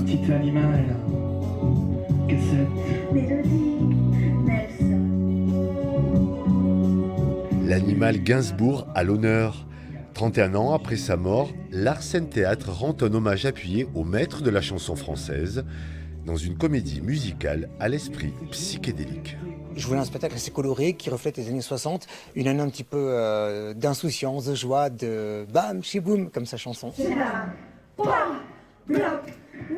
petit animal que cette mélodie Nelson. L'animal Gainsbourg à l'honneur. 31 ans après sa mort, l'Arsène Théâtre rend un hommage appuyé au maître de la chanson française dans une comédie musicale à l'esprit psychédélique. Je voulais un spectacle assez coloré qui reflète les années 60, une année un petit peu d'insouciance, de joie, de bam, chiboum, comme sa chanson. C'est là, bam, bloc, oui.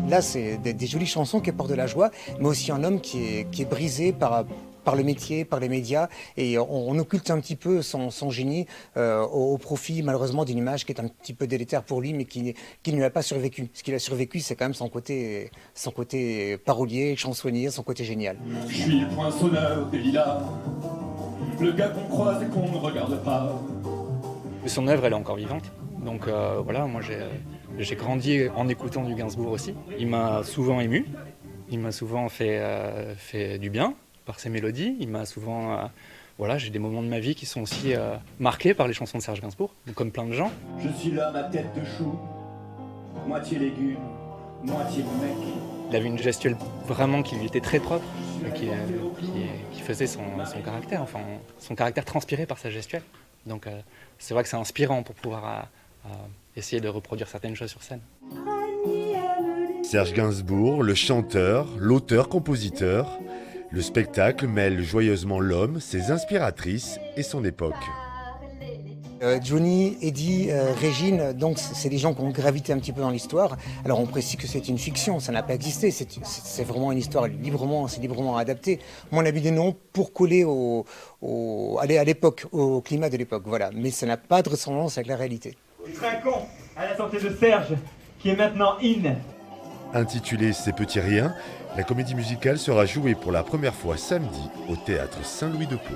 Là, c'est des jolies chansons qui apportent de la joie, mais aussi un homme qui est brisé par le métier, par les médias, et on occulte un petit peu son génie au profit malheureusement d'une image qui est un petit peu délétère pour lui, mais qui ne lui a pas survécu. Ce qu'il a survécu, c'est quand même son côté parolier, chansonnier, son côté génial. Je suis le poinçonneur des lilas, le gars qu'on croise et qu'on ne regarde pas. Son œuvre, elle est encore vivante, donc voilà, moi j'ai grandi en écoutant du Gainsbourg aussi. Il m'a souvent ému, il m'a souvent fait du bien par ses mélodies. Il m'a souvent... voilà, j'ai des moments de ma vie qui sont aussi marqués par les chansons de Serge Gainsbourg, comme plein de gens. Je suis l'homme à tête de chou, moitié légume, moitié mec. Il avait une gestuelle vraiment qui lui était très propre, qui faisait son caractère, enfin son caractère transpiré par sa gestuelle. Donc c'est vrai que c'est inspirant pour pouvoir essayer de reproduire certaines choses sur scène. Serge Gainsbourg, le chanteur, l'auteur-compositeur, le spectacle mêle joyeusement l'homme, ses inspiratrices et son époque. Johnny, Eddie, Régine, donc c'est des gens qui ont gravité un petit peu dans l'histoire. Alors on précise que c'est une fiction, ça n'a pas existé, c'est vraiment une histoire librement adaptée. Moi on a mis des noms pour coller à l'époque, au climat de l'époque, voilà. Mais ça n'a pas de ressemblance avec la réalité. Trinquons à la santé de Serge, qui est maintenant in. Intitulée Ces petits riens, la comédie musicale sera jouée pour la première fois samedi au théâtre Saint-Louis de Pau.